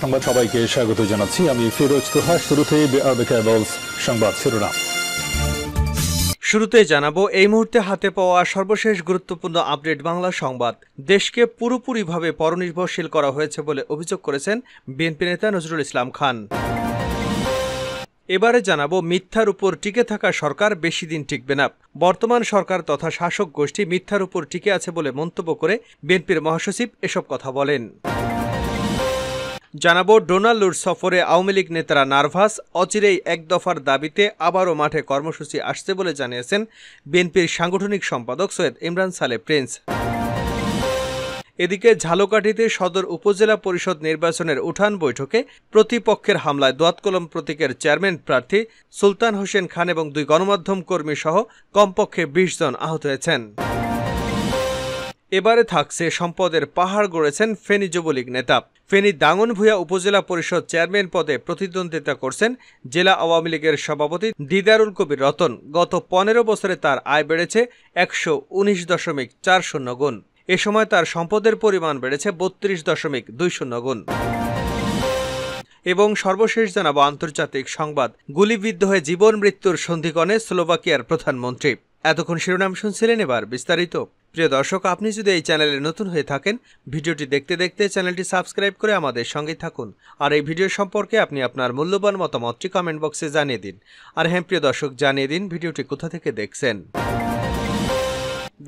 সংবাদ সবাইকে স্বাগত জানাচ্ছি। আমি ফিরোজ তোহা। শুরুতে সংবাদ শিরোনাম। শুরুতে জানাবো এই মুহূর্তে হাতে পাওয়া সর্বশেষ গুরুত্বপূর্ণ আপডেট বাংলা সংবাদ। দেশকে পুরোপুরিভাবে পরনির্ভরশীল করা হয়েছে বলে অভিযোগ করেছেন বিএনপি নেতা নজরুল ইসলাম খান। এবারে জানাবো মিথ্যার উপর টিকে থাকা সরকার বেশি দিন টিকবে না। বর্তমান সরকার তথা শাসক গোষ্ঠী মিথ্যার উপর টিকে আছে বলে মন্তব্য করে বিএনপির মহাসচিব এসব কথা বলেন। জানাবো ডোনাল্ড সফরে আওয়ামী লীগ নেতারা নার্ভাস, অচিরেই এক দফার দাবিতে আবারও মাঠে কর্মসূচি আসছে বলে জানিয়েছেন বিএনপির সাংগঠনিক সম্পাদক সৈয়দ ইমরান সালে প্রিন্স। এদিকে ঝালকাঠিতে সদর উপজেলা পরিষদ নির্বাচনের উঠান বৈঠকে প্রতিপক্ষের হামলায় দোয়াতকলম প্রতীকের চেয়ারম্যান প্রার্থী সুলতান হোসেন খান এবং 2 গণমাধ্যম কর্মী সহ কমপক্ষে 20 জন আহত হয়েছেন। এবারে থাকছে সম্পদের পাহাড় গড়েছেন ফেনী যুবলীগ নেতা। ফেনী দাঙ্গনভূঞা উপজেলা পরিষদ চেয়ারম্যান পদে প্রতিদ্বন্দ্বিতা করছেন জেলা আওয়ামী লীগের সভাপতি দিদারুল কবির রতন। গত 15 বছরে তার আয় বেড়েছে 119.40 গুণ। এ সময় তার সম্পদের পরিমাণ বেড়েছে 32.20 গুণ। এবং সর্বশেষ জানাবো আন্তর্জাতিক সংবাদ। গুলিবিদ্ধ হয়ে জীবন মৃত্যুর সন্ধিক্ষণে স্লোভাকিয়ার প্রধানমন্ত্রী। এতক্ষণ শিরোনাম শুনছিলেন, এবার বিস্তারিত। প্রিয় দর্শক, আপনি যদি এই চ্যানেলে নতুন হয়ে থাকেন, ভিডিওটি দেখতে দেখতে চ্যানেলটি সাবস্ক্রাইব করে আমাদের সঙ্গে থাকুন। আর এই ভিডিও সম্পর্কে আপনি আপনার মূল্যবান মতামতটি কমেন্ট বক্সে জানিয়ে দিন। আর হ্যাঁ প্রিয় দর্শক, জানিয়ে দিন ভিডিওটি কোথা থেকে দেখছেন।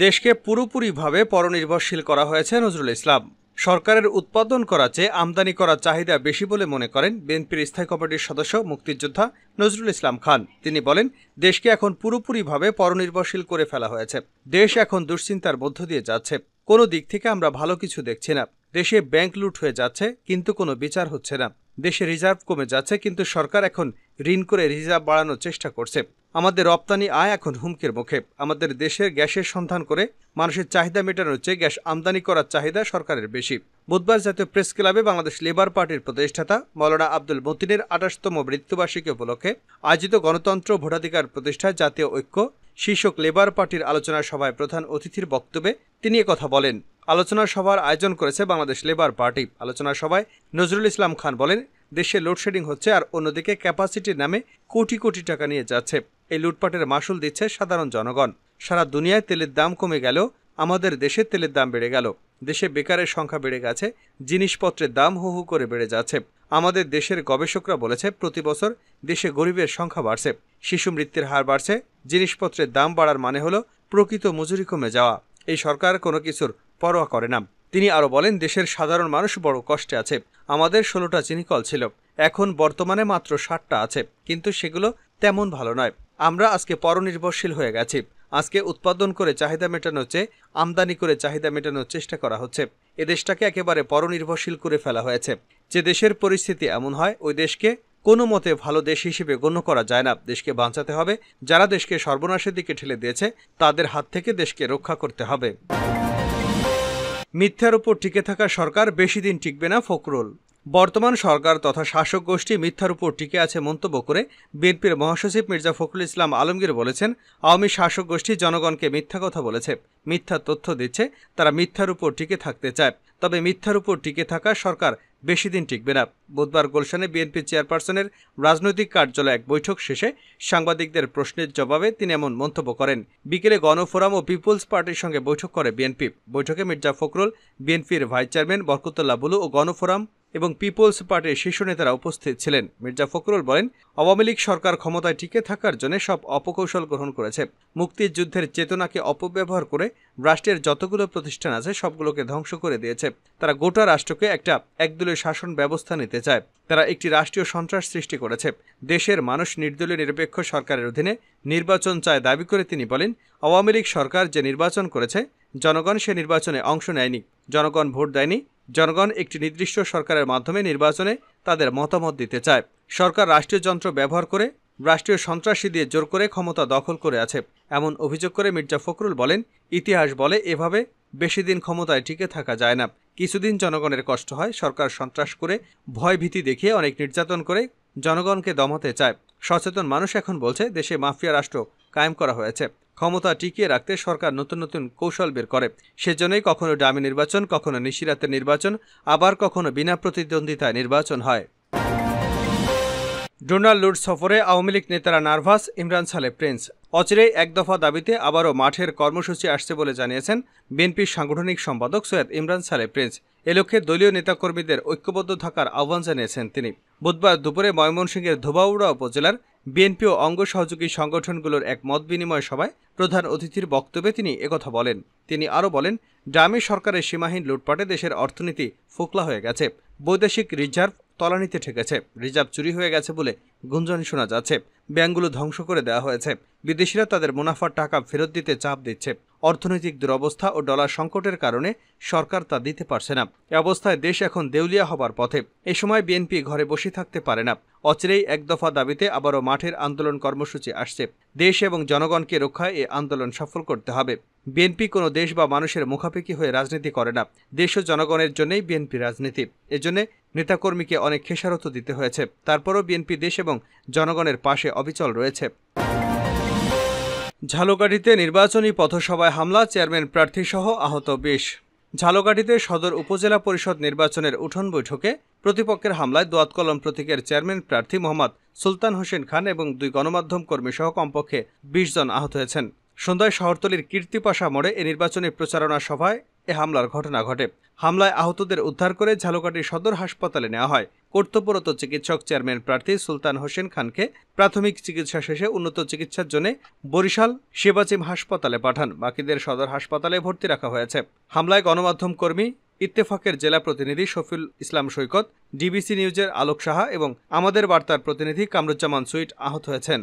দেশকে পুরোপুরিভাবে পরনির্ভরশীল করা হয়েছে নজরুল ইসলাম। সরকারের উৎপাদন করা চেয়ে আমদানি করার চাহিদা বেশি বলে মনে করেন বিএনপির স্থায়ী কমিটির সদস্য মুক্তিযোদ্ধা নজরুল ইসলাম খান। তিনি বলেন, দেশকে এখন পুরোপুরিভাবে পরনির্ভরশীল করে ফেলা হয়েছে। দেশ এখন দুশ্চিন্তার মধ্য দিয়ে যাচ্ছে। কোনো দিক থেকে আমরা ভালো কিছু দেখছি না। দেশে ব্যাংক লুট হয়ে যাচ্ছে, কিন্তু কোনো বিচার হচ্ছে না। দেশে রিজার্ভ কমে যাচ্ছে, কিন্তু সরকার এখন ঋণ করে রিজার্ভ বাড়ানোর চেষ্টা করছে। আমাদের রপ্তানি আয় এখন হুমকির মুখে। আমাদের দেশের গ্যাসের সন্ধান করে মানুষের চাহিদা মেটানোর চেয়ে গ্যাস আমদানি করার চাহিদা সরকারের বেশি। বুধবার জাতীয় প্রেস ক্লাবে বাংলাদেশ লেবার পার্টির প্রতিষ্ঠাতা মৌলানা আব্দুল মতিনের 28তম মৃত্যুবার্ষিকী উপলক্ষে আয়োজিত গণতন্ত্র ভোটাধিকার প্রতিষ্ঠায় জাতীয় ঐক্য শীর্ষক লেবার পার্টির আলোচনা সভায় প্রধান অতিথির বক্তব্যে তিনি কথা বলেন। আলোচনা সভার আয়োজন করেছে বাংলাদেশ লেবার পার্টি। আলোচনা সভায় নজরুল ইসলাম খান বলেন, দেশে লোডশেডিং হচ্ছে, আর অন্যদিকে ক্যাপাসিটির নামে কোটি কোটি টাকা নিয়ে যাচ্ছে। এই লুটপাটের মাসুল দিচ্ছে সাধারণ জনগণ। সারা দুনিয়ায় তেলের দাম কমে গেল, আমাদের দেশে তেলের দাম বেড়ে গেল। দেশে বেকারের সংখ্যা বেড়ে গেছে, জিনিসপত্রের দাম হু হু করে বেড়ে যাচ্ছে। আমাদের দেশের গবেষকরা বলেছে, প্রতি বছর দেশে গরিবের সংখ্যা বাড়ছে, শিশু মৃত্যুর হার বাড়ছে। জিনিসপত্রের দাম বাড়ার মানে হলো প্রকৃত মজুরি কমে যাওয়া। এই সরকার কোনো কিছুর পরোয়া করে না। তিনি আরও বলেন, দেশের সাধারণ মানুষ বড় কষ্টে আছে। আমাদের 16টা চিনিকল ছিল, এখন বর্তমানে মাত্র 60টা আছে, কিন্তু সেগুলো তেমন ভালো নয়। আমরা আজকে পরনির্ভরশীল হয়ে গেছি। আজকে উৎপাদন করে চাহিদা মেটানোর চেয়ে আমদানি করে চাহিদা মেটানোর চেষ্টা করা হচ্ছে। এ দেশটাকে একেবারে পরনির্ভরশীল করে ফেলা হয়েছে। যে দেশের পরিস্থিতি এমন হয়, ওই দেশকে কোনো মতে ভালো দেশ হিসেবে গণ্য করা যায় না। দেশকে বাঁচাতে হবে। যারা দেশকে সর্বনাশের দিকে ঠেলে দিয়েছে, তাদের হাত থেকে দেশকে রক্ষা করতে হবে। মিথ্যার উপর টিকে থাকা সরকার বেশি দিন টিকবে না ফখরুল। বর্তমান সরকার তথা শাসক গোষ্ঠী মিথ্যার উপর টিকে আছে মন্তব্য করে বিএনপির মহাসচিব মির্জা ফখরুল ইসলাম আলমগীর বলেছেন, আওয়ামী শাসক গোষ্ঠী জনগণকে মিথ্যা কথা বলেছে, মিথ্যা তথ্য দিচ্ছে। তারা মিথ্যার উপর টিকে থাকতে চায়, তবে মিথ্যার উপর টিকে থাকা সরকার বেশি দিন টিকবে না। বুধবার গুলশানে বিএনপি চেয়ারপারসনের রাজনৈতিক কার্যালয়ে এক বৈঠক শেষে সাংবাদিকদের প্রশ্নের জবাবে তিনি এমন মন্তব্য করেন। বিকেলে গণফোরাম ও পিপুলস পার্টির সঙ্গে বৈঠক করে বিএনপি। বৈঠকে মির্জা ফখরুল, বিএনপির ভাইস চেয়ারম্যান বরকতুল্লাহ বুলু ও গণফোরাম এবং পিপলস পার্টির শীর্ষ নেতারা উপস্থিত ছিলেন। মির্জা ফখরুল বলেন, আওয়ামী লীগ সরকার ক্ষমতায় টিকে থাকার জন্য সব অপকৌশল গ্রহণ করেছে। মুক্তিযুদ্ধের চেতনাকে অপব্যবহার করে রাষ্ট্রের যতগুলো প্রতিষ্ঠান আছে সবগুলোকে ধ্বংস করে দিয়েছে। তারা গোটা রাষ্ট্রকে একটা একদলীয় শাসন ব্যবস্থা নিতে চায়। তারা একটি রাষ্ট্রীয় সন্ত্রাস সৃষ্টি করেছে। দেশের মানুষ নির্দলীয় নিরপেক্ষ সরকারের অধীনে নির্বাচন চায় দাবি করে তিনি বলেন, আওয়ামী লীগ সরকার যে নির্বাচন করেছে, জনগণ সে নির্বাচনে অংশ নেয়নি। জনগণ ভোট দেয়নি। জনগণ একটি নির্দিষ্ট সরকারের মাধ্যমে নির্বাচনে তাদের মতামত দিতে চায়। সরকার রাষ্ট্রীয় যন্ত্র ব্যবহার করে রাষ্ট্রীয় সন্ত্রাসী দিয়ে জোর করে ক্ষমতা দখল করে আছে, এমন অভিযোগ করে মির্জা ফখরুল বলেন, ইতিহাস বলে এভাবে বেশি দিন ক্ষমতায় টিকে থাকা যায় না। কিছুদিন জনগণের কষ্ট হয়। সরকার সন্ত্রাস করে, ভয় ভীতি দেখিয়ে অনেক নির্যাতন করে জনগণকে দমাতে চায়। সচেতন মানুষ এখন বলছে, দেশে মাফিয়া রাষ্ট্র কায়েম করা হয়েছে। ক্ষমতা টিকিয়ে রাখতে সরকার নতুন নতুন কৌশল বের করে। সেজন্যই কখনো ডামি নির্বাচন, কখনো নিশিরাতের নির্বাচন, আবার কখনো বিনা প্রতিদ্বন্দ্বিতায় নির্বাচন হয়। ডোনাল্ড লুট সফরে আওয়ামী লীগ নেতারা নার্ভাস, ইমরান সালে প্রিন্স। অচিরেই এক দফা দাবিতে আবারও মাঠের কর্মসূচি আসছে বলে জানিয়েছেন বিএনপির সাংগঠনিক সম্পাদক সৈয়দ ইমরান সালে প্রিন্স। এ লক্ষ্যে দলীয় নেতাকর্মীদের ঐক্যবদ্ধ থাকার আহ্বান জানিয়েছেন তিনি। বুধবার দুপুরে ময়মনসিংহের ধোবাউড়া উপজেলার বিএনপি ও অঙ্গ সহযোগী সংগঠনগুলোর এক মত বিনিময় সভায় প্রধান অতিথির বক্তব্যে তিনি একথা বলেন। তিনি আরও বলেন, ডামি সরকারের সীমাহীন লুটপাটে দেশের অর্থনীতি ফোকলা হয়ে গেছে। বৈদেশিক রিজার্ভ তলানিতে ঠেকেছে। রিজার্ভ চুরি হয়ে গেছে বলে গুঞ্জন শোনা যাচ্ছে। ব্যাংকগুলো ধ্বংস করে দেওয়া হয়েছে। বিদেশিরা তাদের মুনাফার টাকা ফেরত দিতে চাপ দিচ্ছে। অর্থনৈতিক দুরবস্থা ও ডলার সংকটের কারণে সরকার তা দিতে পারছে না। এ অবস্থায় দেশ এখন দেউলিয়া হবার পথে। এ সময় বিএনপি ঘরে বসে থাকতে পারে না। অচিরেই এক দফা দাবিতে আবারও মাঠের আন্দোলন কর্মসূচি আসছে। দেশ এবং জনগণকে রক্ষায় এ আন্দোলন সফল করতে হবে। বিএনপি কোনো দেশ বা মানুষের মুখাপেক্ষি হয়ে রাজনীতি করে না। দেশ ও জনগণের জন্যই বিএনপি রাজনীতি। এজন্য নেতাকর্মীকে অনেক খেসারত দিতে হয়েছে। তারপরও বিএনপি দেশ এবং জনগণের পাশে অবিচল রয়েছে। ঝালকাঠিতে নির্বাচনী পথসভায় হামলা, চেয়ারম্যান প্রার্থীসহ আহত 20। ঝালকাঠিতে সদর উপজেলা পরিষদ নির্বাচনের উঠোন বৈঠকে প্রতিপক্ষের হামলায় দোয়াতকলম প্রতীকের চেয়ারম্যান প্রার্থী মোহাম্মদ সুলতান হোসেন খান এবং 2 গণমাধ্যম কর্মীসহ কমপক্ষে 20 জন আহত হয়েছেন। সন্ধ্যায় শহরতলির কীর্তিপাশা মোড়ে এ নির্বাচনী প্রচারণা সভায় এ হামলার ঘটনা ঘটে। হামলায় আহতদের উদ্ধার করে ঝালকাঠি সদর হাসপাতালে নেওয়া হয়। কর্তব্যরত চিকিৎসক চেয়ারম্যান প্রার্থী সুলতান হোসেন খানকে প্রাথমিক চিকিৎসা শেষে উন্নত চিকিৎসার জন্য বরিশাল সেবাচিম হাসপাতালে পাঠান। বাকিদের সদর হাসপাতালে ভর্তি রাখা হয়েছে। হামলায় গণমাধ্যম কর্মী ইত্তেফাকের জেলা প্রতিনিধি শফিউল ইসলাম সৈকত, ডিবিসি নিউজের আলোক সাহা এবং আমাদের বার্তার প্রতিনিধি কামরুজ্জামান সুইট আহত হয়েছেন।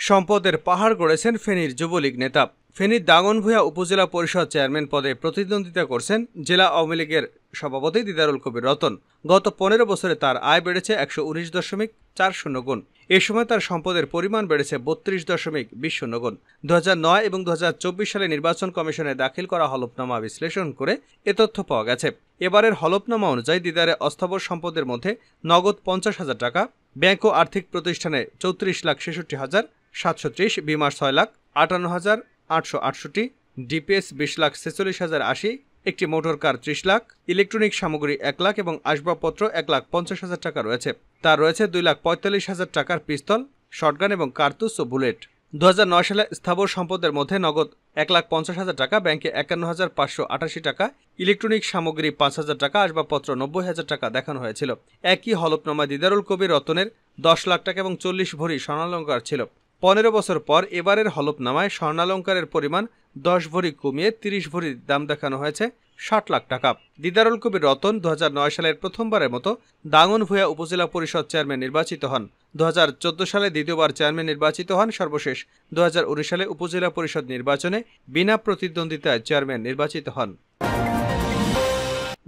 সম্পদের পাহাড় গড়েছেন ফেনীর যুবলীগ নেতা। ফেনীর দাগনভূঞা উপজেলা পরিষদ চেয়ারম্যান পদে প্রতিদ্বন্দ্বিতা করছেন জেলা আওয়ামী লীগের সভাপতি দিদারুল কবির রতন। গত 15 বছরে তার আয় বেড়েছে 119.40 গুণ। এ সময় তার সম্পদের পরিমাণ বেড়েছে 32.20 গুণ। 2009 এবং 2024 সালে নির্বাচন কমিশনে দাখিল করা হলফনামা বিশ্লেষণ করে এ তথ্য পাওয়া গেছে। এবারের হলফনামা অনুযায়ী দিদারের অস্থাবর সম্পদের মধ্যে নগদ 50,000 টাকা, ব্যাংক ও আর্থিক প্রতিষ্ঠানে 34,66,730, বিমা 6,58,868, ডিপিএস 20,46,080, একটি মোটর কার 30 লাখ, ইলেকট্রনিক সামগ্রী 1 লাখ এবং আসবাবপত্র 1,50,000 টাকা রয়েছে। তার রয়েছে 2,45,000 টাকার পিস্তল, শটগান এবং কার্তুজ ও বুলেট। 2009 সালে স্থাবর সম্পদের মধ্যে নগদ 1,50,000 টাকা, ব্যাংকে 51,588 টাকা, ইলেকট্রনিক সামগ্রী 5,000 টাকা, আসবাবপত্র 90,000 টাকা দেখানো হয়েছিল। একই হলফনামায় দিদারুল কবির রতনের 10 লাখ টাকা এবং 40 ভরি স্বর্ণালঙ্কার ছিল। 15 বছর পর এবারের হলফনামায় স্বর্ণালঙ্কারের পরিমাণ 10 ভরি কমিয়ে 30 ভরির দাম দেখানো হয়েছে 60 লাখ টাকা। দিদারুল কবির রতন 2009 সালের প্রথমবারের মতো দাগনভূঞা উপজেলা পরিষদ চেয়ারম্যান নির্বাচিত হন। 2014 সালে দ্বিতীয়বার চেয়ারম্যান নির্বাচিত হন। সর্বশেষ 2019 সালে উপজেলা পরিষদ নির্বাচনে বিনা প্রতিদ্বন্দ্বিতায় চেয়ারম্যান নির্বাচিত হন।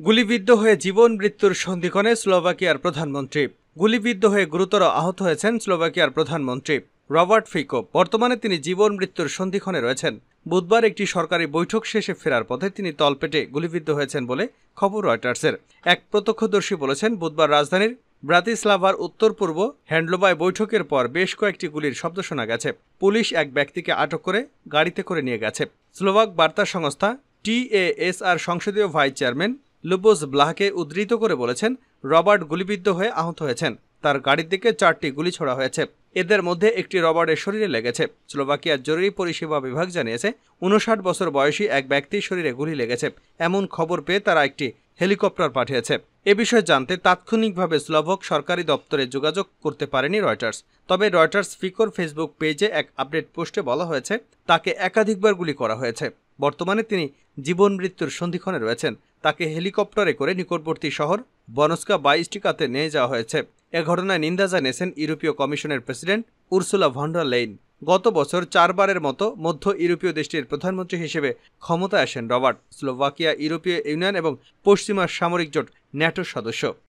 গুলিবিদ্ধ হয়ে জীবন মৃত্যুর সন্ধিক্ষণে স্লোভাকিয়ার প্রধানমন্ত্রী। গুলিবিদ্ধ হয়ে গুরুতর আহত হয়েছেন স্লোভাকিয়ার প্রধানমন্ত্রী রবার্ট ফিকো। বর্তমানে তিনি জীবন মৃত্যুর সন্ধিক্ষণে রয়েছেন। বুধবার একটি সরকারি বৈঠক শেষে ফেরার পথে তিনি তলপেটে গুলিবিদ্ধ হয়েছেন বলে খবর রয়টার্সের। এক প্রত্যক্ষদর্শী বলেছেন, বুধবার রাজধানীর ব্রাতিস্লাভার উত্তর পূর্ব হ্যান্ডলোবায় বৈঠকের পর বেশ কয়েকটি গুলির শব্দ শোনা গেছে। পুলিশ এক ব্যক্তিকে আটক করে গাড়িতে করে নিয়ে গেছে। স্লোভাক বার্তা সংস্থা TASR সংসদীয় ভাইস চেয়ারম্যান লুবোজ ব্লাহকে উদ্ধৃত করে বলেছেন, রবার্ট গুলিবিদ্ধ হয়ে আহত হয়েছেন। তার গাড়ির দিকে 4টি গুলি ছোড়া হয়েছে। এদের মধ্যে একটি রবার্টের শরীরে লেগেছে। স্লোভাকিয়ার জরুরি পরিষেবা বিভাগ জানিয়েছে, 59 বছর বয়সী এক ব্যক্তির শরীরে গুলি লেগেছে। এমন খবর পেয়ে তারা একটি হেলিকপ্টার পাঠিয়েছে। এ বিষয়ে জানতে তাৎক্ষণিকভাবে স্লোভাক সরকারি দপ্তরে যোগাযোগ করতে পারেনি রয়টার্স। তবে রয়টার্স ফিকোর ফেসবুক পেজে এক আপডেট পোস্টে বলা হয়েছে, তাকে একাধিকবার গুলি করা হয়েছে। বর্তমানে তিনি জীবন মৃত্যুর সন্ধিক্ষণে রয়েছেন। তাকে হেলিকপ্টারে করে নিকটবর্তী শহর বনস্কা বাইস্টিকাতে নিয়ে যাওয়া হয়েছে। এ ঘটনায় নিন্দা জানিয়েছেন ইউরোপীয় কমিশনের president Ursula von der Leyen. গত বছর 4 বারের মতো মধ্য ইউরোপীয় দেশটির প্রধানমন্ত্রী হিসেবে ক্ষমতায় আসেন রবার্ট। স্লোভাকিয়া ইউরোপীয় ইউনিয়ন এবং পশ্চিমা সামরিক জোট ন্যাটোর সদস্য।